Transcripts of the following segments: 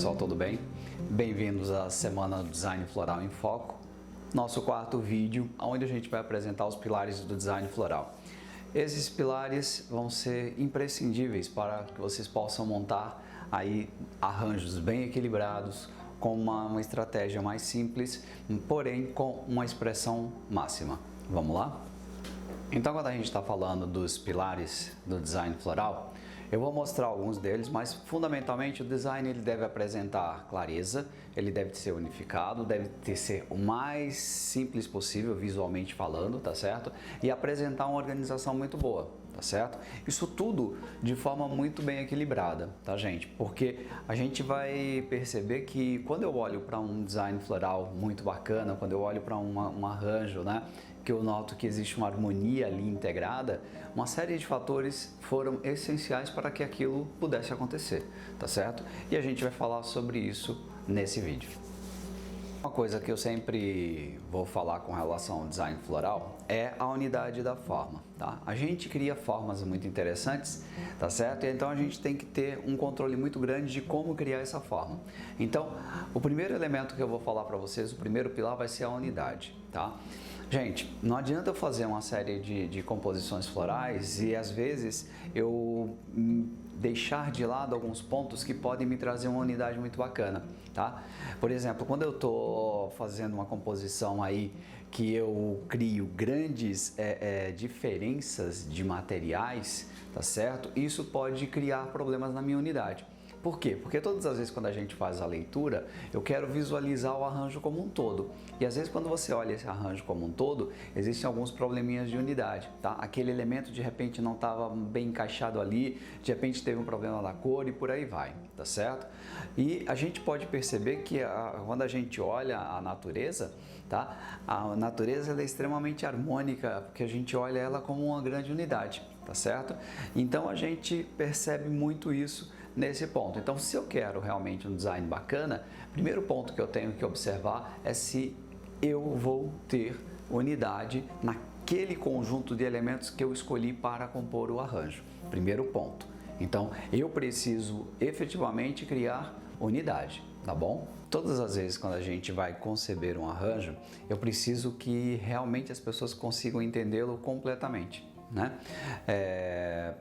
pessoal, tudo bem? Bem-vindos à Semana do Design Floral em Foco, nosso quarto vídeo, onde a gente vai apresentar os pilares do design floral. Esses pilares vão ser imprescindíveis para que vocês possam montar aí arranjos bem equilibrados, com uma estratégia mais simples, porém com uma expressão máxima. Vamos lá? Então, quando a gente está falando dos pilares do design floral, eu vou mostrar alguns deles, mas fundamentalmente o design ele deve apresentar clareza, ele deve ser unificado, deve ser o mais simples possível visualmente falando, tá certo? E apresentar uma organização muito boa, tá certo? Isso tudo de forma muito bem equilibrada, tá gente? Porque a gente vai perceber que quando eu olho para um design floral muito bacana, quando eu olho para um arranjo, né? Que eu noto que existe uma harmonia ali integrada, uma série de fatores foram essenciais para que aquilo pudesse acontecer, tá certo? E a gente vai falar sobre isso nesse vídeo. Uma coisa que eu sempre vou falar com relação ao design floral é a unidade da forma, tá? A gente cria formas muito interessantes, tá certo? E então a gente tem que ter um controle muito grande de como criar essa forma. Então, o primeiro elemento que eu vou falar para vocês, o primeiro pilar vai ser a unidade, tá? Gente, não adianta eu fazer uma série de composições florais e às vezes eu deixar de lado alguns pontos que podem me trazer uma unidade muito bacana, tá? Por exemplo, quando eu estou fazendo uma composição aí que eu crio grandes diferenças de materiais, tá certo? Isso pode criar problemas na minha unidade. Por quê? Porque todas as vezes quando a gente faz a leitura, eu quero visualizar o arranjo como um todo. E às vezes quando você olha esse arranjo como um todo, existem alguns probleminhas de unidade, tá? Aquele elemento de repente não estava bem encaixado ali, de repente teve um problema da cor e por aí vai, tá certo? E a gente pode perceber que quando a gente olha a natureza, tá? A natureza ela é extremamente harmônica, porque a gente olha ela como uma grande unidade, tá certo? Então a gente percebe muito isso nesse ponto. Então, se eu quero realmente um design bacana, primeiro ponto que eu tenho que observar é se eu vou ter unidade naquele conjunto de elementos que eu escolhi para compor o arranjo. Primeiro ponto. Então, eu preciso efetivamente criar unidade, tá bom? Todas as vezes quando a gente vai conceber um arranjo, eu preciso que realmente as pessoas consigam entendê-lo completamente, né?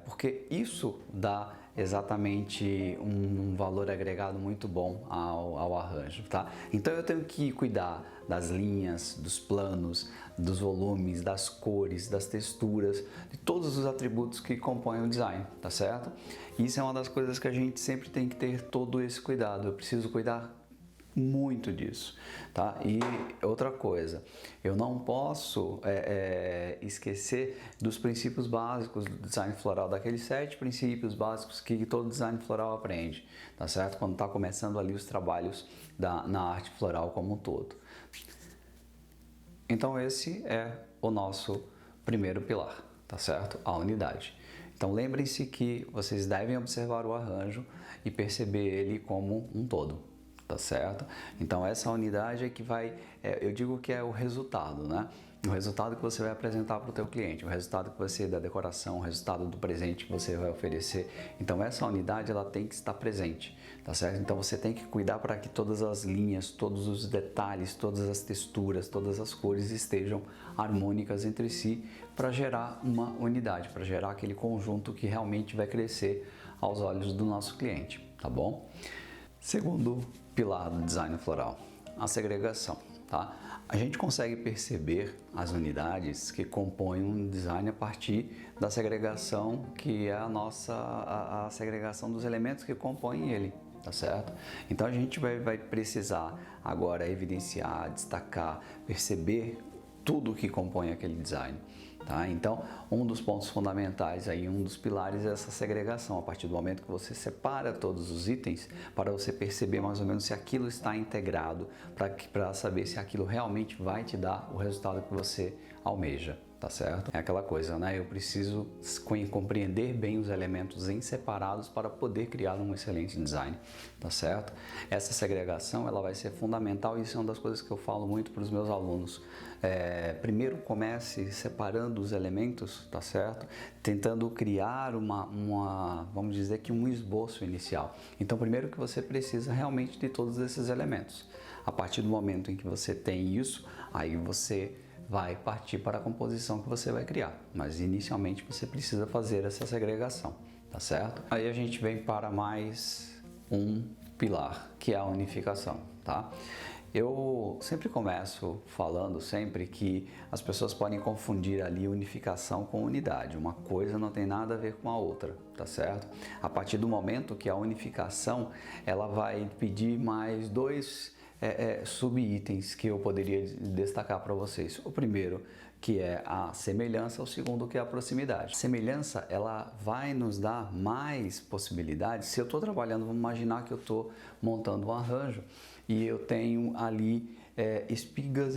Porque isso dá exatamente um valor agregado muito bom ao arranjo, tá? Então eu tenho que cuidar das linhas, dos planos, dos volumes, das cores, das texturas, de todos os atributos que compõem o design, tá certo? Isso é uma das coisas que a gente sempre tem que ter todo esse cuidado. Eu preciso cuidar muito disso, tá? E outra coisa, eu não posso esquecer dos princípios básicos do design floral, daqueles 7 princípios básicos que todo design floral aprende, tá certo? Quando está começando ali os trabalhos na arte floral como um todo. Então esse é o nosso primeiro pilar, tá certo? A unidade. Então lembrem-se que vocês devem observar o arranjo e perceber ele como um todo. Tá certo? Então essa unidade é que vai, eu digo que é o resultado, né? O resultado que você vai apresentar para o teu cliente, o resultado que você da decoração, o resultado do presente que você vai oferecer. Então essa unidade ela tem que estar presente, tá certo? Então você tem que cuidar para que todas as linhas, todos os detalhes, todas as texturas, todas as cores estejam harmônicas entre si para gerar uma unidade, para gerar aquele conjunto que realmente vai crescer aos olhos do nosso cliente, tá bom? Segundo pilar do design floral, a segregação, tá? A gente consegue perceber as unidades que compõem um design a partir da segregação, que é a segregação dos elementos que compõem ele, tá certo? Então a gente vai precisar agora evidenciar, destacar, perceber tudo que compõe aquele design, tá? Então, um dos pontos fundamentais aí, um dos pilares é essa segregação, a partir do momento que você separa todos os itens, para você perceber mais ou menos se aquilo está integrado, para saber se aquilo realmente vai te dar o resultado que você almeja, tá certo? É aquela coisa, né? Eu preciso compreender bem os elementos em separados para poder criar um excelente design, tá certo? Essa segregação, ela vai ser fundamental e isso é uma das coisas que eu falo muito para os meus alunos. Primeiro comece separando os elementos, tá certo? Tentando criar vamos dizer que um esboço inicial. Então, primeiro que você precisa realmente de todos esses elementos. A partir do momento em que você tem isso, aí você vai partir para a composição que você vai criar, mas inicialmente você precisa fazer essa segregação, tá certo? Aí a gente vem para mais um pilar, que é a unificação, tá? Eu sempre começo falando que as pessoas podem confundir ali unificação com unidade. Uma coisa não tem nada a ver com a outra, tá certo? A partir do momento que a unificação, ela vai pedir mais dois subitens que eu poderia destacar para vocês. O primeiro, que é a semelhança, o segundo, que é a proximidade. A semelhança, ela vai nos dar mais possibilidades. Se eu estou trabalhando, vamos imaginar que eu estou montando um arranjo e eu tenho ali espigas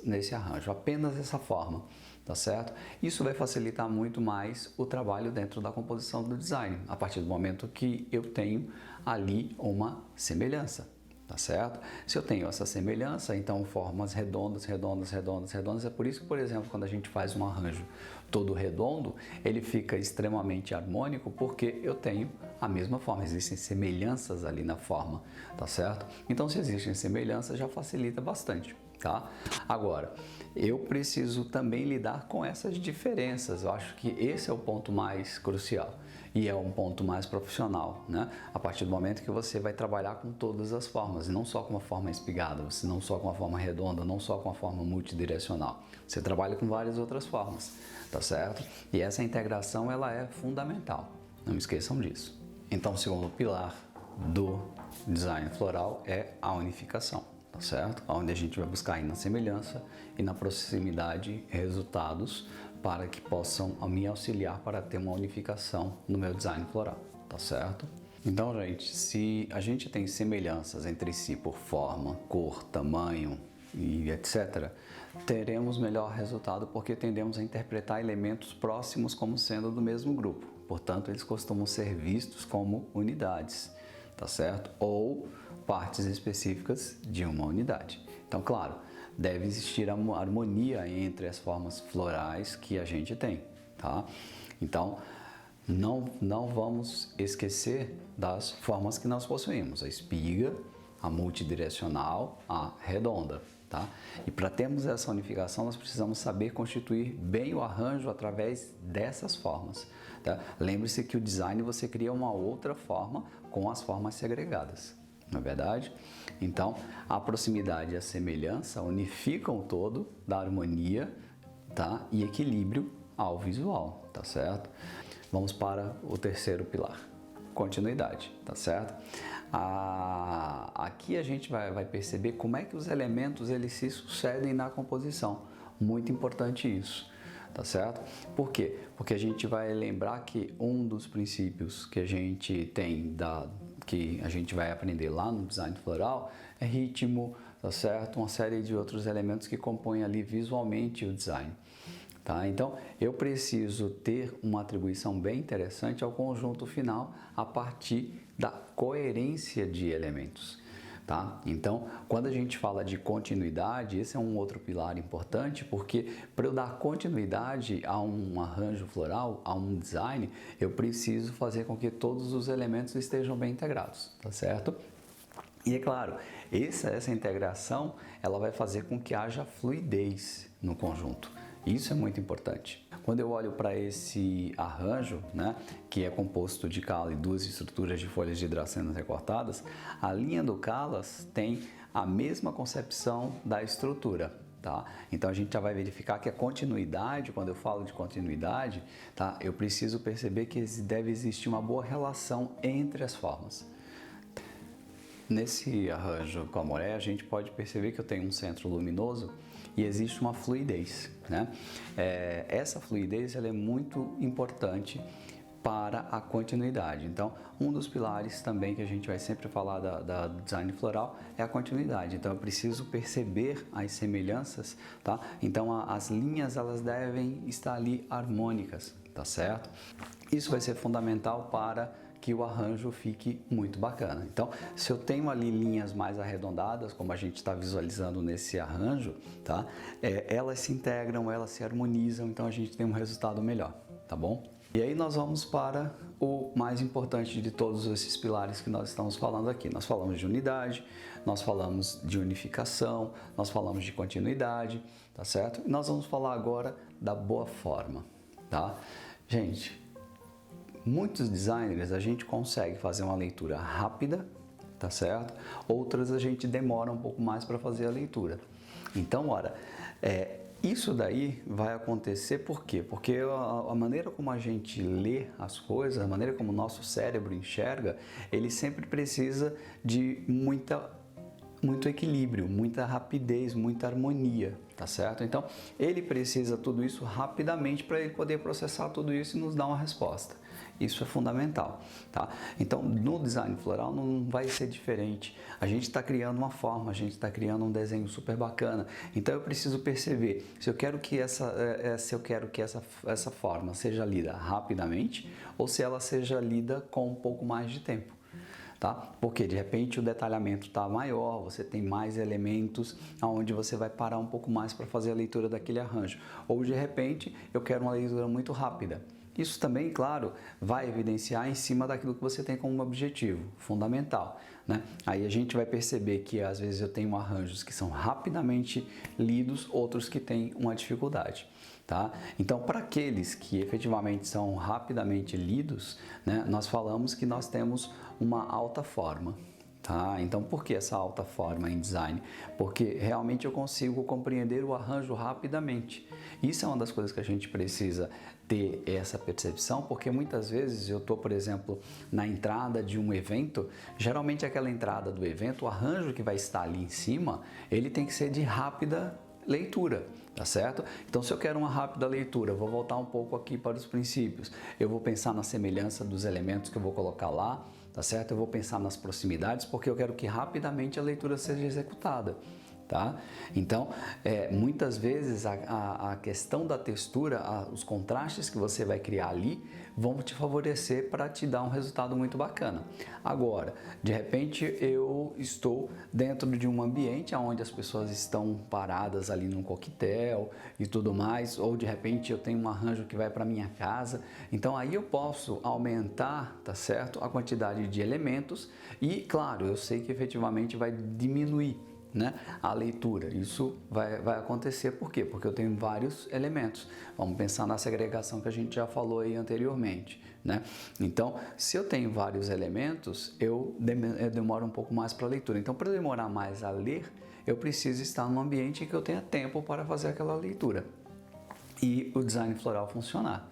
nesse arranjo, apenas dessa forma, tá certo? Isso vai facilitar muito mais o trabalho dentro da composição do design, a partir do momento que eu tenho ali uma semelhança, tá certo? Se eu tenho essa semelhança, então formas redondas. É por isso que, por exemplo, quando a gente faz um arranjo todo redondo, ele fica extremamente harmônico porque eu tenho a mesma forma, existem semelhanças ali na forma, tá certo? Então, se existem semelhanças, já facilita bastante, tá? Agora, eu preciso também lidar com essas diferenças, eu acho que esse é o ponto mais crucial. E é um ponto mais profissional, né? A partir do momento que você vai trabalhar com todas as formas, não só com uma forma espigada, não só com uma forma redonda, não só com uma forma multidirecional. Você trabalha com várias outras formas, tá certo? E essa integração, ela é fundamental, não esqueçam disso. Então, o segundo pilar do design floral é a unificação, tá certo? Onde a gente vai buscar aí na semelhança e na proximidade resultados para que possam me auxiliar para ter uma unificação no meu design floral, tá certo? Então, gente, se a gente tem semelhanças entre si por forma, cor, tamanho e etc., teremos melhor resultado porque tendemos a interpretar elementos próximos como sendo do mesmo grupo. Portanto, eles costumam ser vistos como unidades, tá certo? Ou partes específicas de uma unidade. Então, claro, deve existir a harmonia entre as formas florais que a gente tem, tá? Então, não vamos esquecer das formas que nós possuímos, a espiga, a multidirecional, a redonda, tá? E para termos essa unificação, nós precisamos saber constituir bem o arranjo através dessas formas, tá? Lembre-se que o design você cria uma outra forma com as formas segregadas. Não é verdade? Então, a proximidade e a semelhança unificam o todo da harmonia, tá? E equilíbrio ao visual, tá certo? Vamos para o terceiro pilar, continuidade, tá certo? Aqui a gente vai perceber como é que os elementos eles se sucedem na composição. Muito importante isso, tá certo? Por quê? Porque a gente vai lembrar que um dos princípios que a gente tem que a gente vai aprender lá no design floral é ritmo, tá certo? Uma série de outros elementos que compõem ali visualmente o design, tá? Então, eu preciso ter uma atribuição bem interessante ao conjunto final a partir da coerência de elementos, tá? Então, quando a gente fala de continuidade, esse é um outro pilar importante, porque para eu dar continuidade a um arranjo floral, a um design, eu preciso fazer com que todos os elementos estejam bem integrados, tá certo? E é claro, essa integração, ela vai fazer com que haja fluidez no conjunto. Isso é muito importante. Quando eu olho para esse arranjo, né, que é composto de cala e duas estruturas de folhas de dracenas recortadas, a linha do calas tem a mesma concepção da estrutura, tá? Então a gente já vai verificar que a continuidade, quando eu falo de continuidade, tá, eu preciso perceber que deve existir uma boa relação entre as formas. Nesse arranjo com a Moré, a gente pode perceber que eu tenho um centro luminoso e existe uma fluidez, né? Essa fluidez ela é muito importante para a continuidade. Então, um dos pilares também que a gente vai sempre falar da design floral é a continuidade. Então, eu preciso perceber as semelhanças, tá? Então, as linhas elas devem estar ali harmônicas, tá certo? Isso vai ser fundamental para que o arranjo fique muito bacana. Então, se eu tenho ali linhas mais arredondadas, como a gente está visualizando nesse arranjo, tá? Elas se integram, elas se harmonizam, então a gente tem um resultado melhor, tá bom? E aí nós vamos para o mais importante de todos esses pilares que nós estamos falando aqui. Nós falamos de unidade, nós falamos de unificação, nós falamos de continuidade, tá certo? E nós vamos falar agora da boa forma, tá? Gente, muitos designers a gente consegue fazer uma leitura rápida, tá certo? Outras a gente demora um pouco mais para fazer a leitura. Então, ora, isso daí vai acontecer por quê? Porque a maneira como a gente lê as coisas, a maneira como o nosso cérebro enxerga, ele sempre precisa de muito equilíbrio, muita rapidez, muita harmonia, tá certo? Então, ele precisa tudo isso rapidamente para ele poder processar tudo isso e nos dar uma resposta. Isso é fundamental, tá? Então, no design floral não vai ser diferente. A gente está criando uma forma, a gente está criando um desenho super bacana. Então, eu preciso perceber se eu quero que essa forma seja lida rapidamente ou se ela seja lida com um pouco mais de tempo. Tá? Porque de repente o detalhamento está maior, você tem mais elementos onde você vai parar um pouco mais para fazer a leitura daquele arranjo. Ou de repente eu quero uma leitura muito rápida. Isso também, claro, vai evidenciar em cima daquilo que você tem como objetivo, fundamental, né? Aí a gente vai perceber que às vezes eu tenho arranjos que são rapidamente lidos, outros que têm uma dificuldade. Tá? Então, para aqueles que efetivamente são rapidamente lidos, né, nós falamos que nós temos uma alta forma. Tá? Então, por que essa alta forma em design? Porque realmente eu consigo compreender o arranjo rapidamente. Isso é uma das coisas que a gente precisa ter essa percepção, porque muitas vezes eu estou, por exemplo, na entrada de um evento, geralmente aquela entrada do evento, o arranjo que vai estar ali em cima, ele tem que ser de rápida leitura, tá certo? Então, se eu quero uma rápida leitura, eu vou voltar um pouco aqui para os princípios. Eu vou pensar na semelhança dos elementos que eu vou colocar lá, tá certo? Eu vou pensar nas proximidades, porque eu quero que rapidamente a leitura seja executada, tá? Então, muitas vezes a questão da textura, os contrastes que você vai criar ali vão te favorecer para te dar um resultado muito bacana. Agora, de repente eu estou dentro de um ambiente onde as pessoas estão paradas ali num coquetel e tudo mais, ou de repente eu tenho um arranjo que vai para minha casa, então aí eu posso aumentar, tá certo, a quantidade de elementos e, claro, eu sei que efetivamente vai diminuir, né, a leitura. Isso vai acontecer por quê? Porque eu tenho vários elementos. Vamos pensar na segregação que a gente já falou aí anteriormente, né? Então, se eu tenho vários elementos, eu demoro um pouco mais para a leitura. Então, para demorar mais a ler, eu preciso estar num ambiente em que eu tenha tempo para fazer aquela leitura e o design floral funcionar.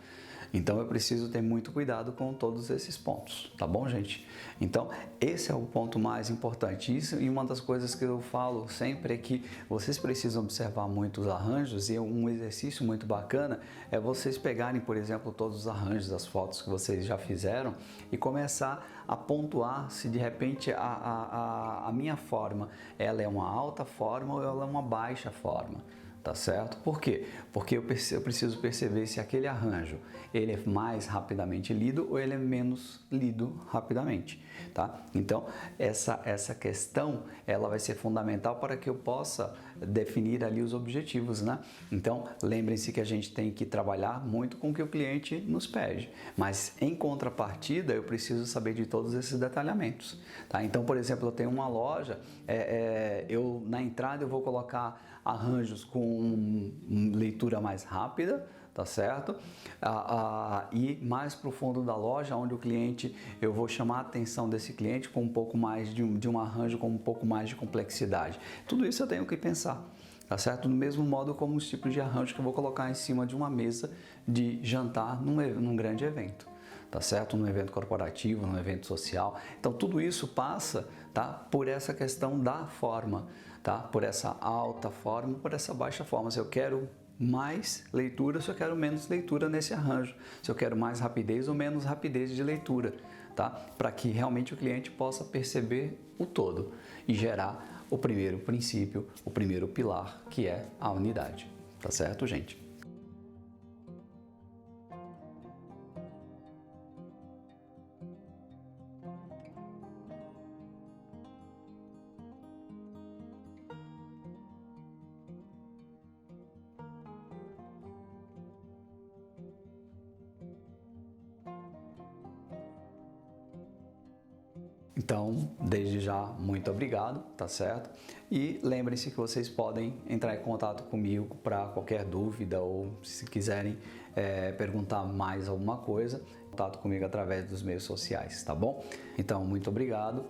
Então, eu preciso ter muito cuidado com todos esses pontos, tá bom, gente? Então, esse é o ponto mais importante. Isso, e uma das coisas que eu falo sempre é que vocês precisam observar muito os arranjos e um exercício muito bacana é vocês pegarem, por exemplo, todos os arranjos, as fotos que vocês já fizeram e começar a pontuar se de repente a minha forma, ela é uma alta forma ou ela é uma baixa forma. Tá certo? Por quê? Porque eu preciso perceber se aquele arranjo ele é mais rapidamente lido ou ele é menos lido rapidamente, tá? Então, essa questão, ela vai ser fundamental para que eu possa definir ali os objetivos, né? Então, lembrem-se que a gente tem que trabalhar muito com o que o cliente nos pede, mas em contrapartida, eu preciso saber de todos esses detalhamentos, tá? Então, por exemplo, eu tenho uma loja, na entrada eu vou colocar arranjos com leitura mais rápida, tá certo? E mais para o fundo da loja, onde o cliente, eu vou chamar a atenção desse cliente com um pouco mais de um arranjo com um pouco mais de complexidade. Tudo isso eu tenho que pensar, tá certo? Do mesmo modo como os tipos de arranjo que eu vou colocar em cima de uma mesa de jantar num grande evento. Tá certo? Num evento corporativo, num evento social. Então, tudo isso passa, tá, por essa questão da forma, tá? Por essa alta forma, por essa baixa forma. Se eu quero mais leitura, se eu quero menos leitura nesse arranjo, se eu quero mais rapidez ou menos rapidez de leitura, tá? Para que realmente o cliente possa perceber o todo e gerar o primeiro princípio, o primeiro pilar, que é a unidade. Tá certo, gente? Então, desde já, muito obrigado, tá certo? E lembrem-se que vocês podem entrar em contato comigo para qualquer dúvida ou se quiserem perguntar mais alguma coisa, contato comigo através dos meios sociais, tá bom? Então, muito obrigado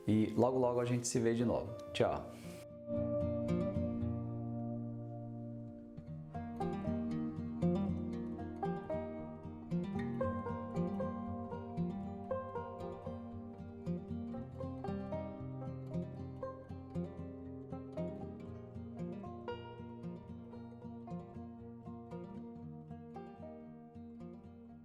e logo logo a gente se vê de novo. Tchau!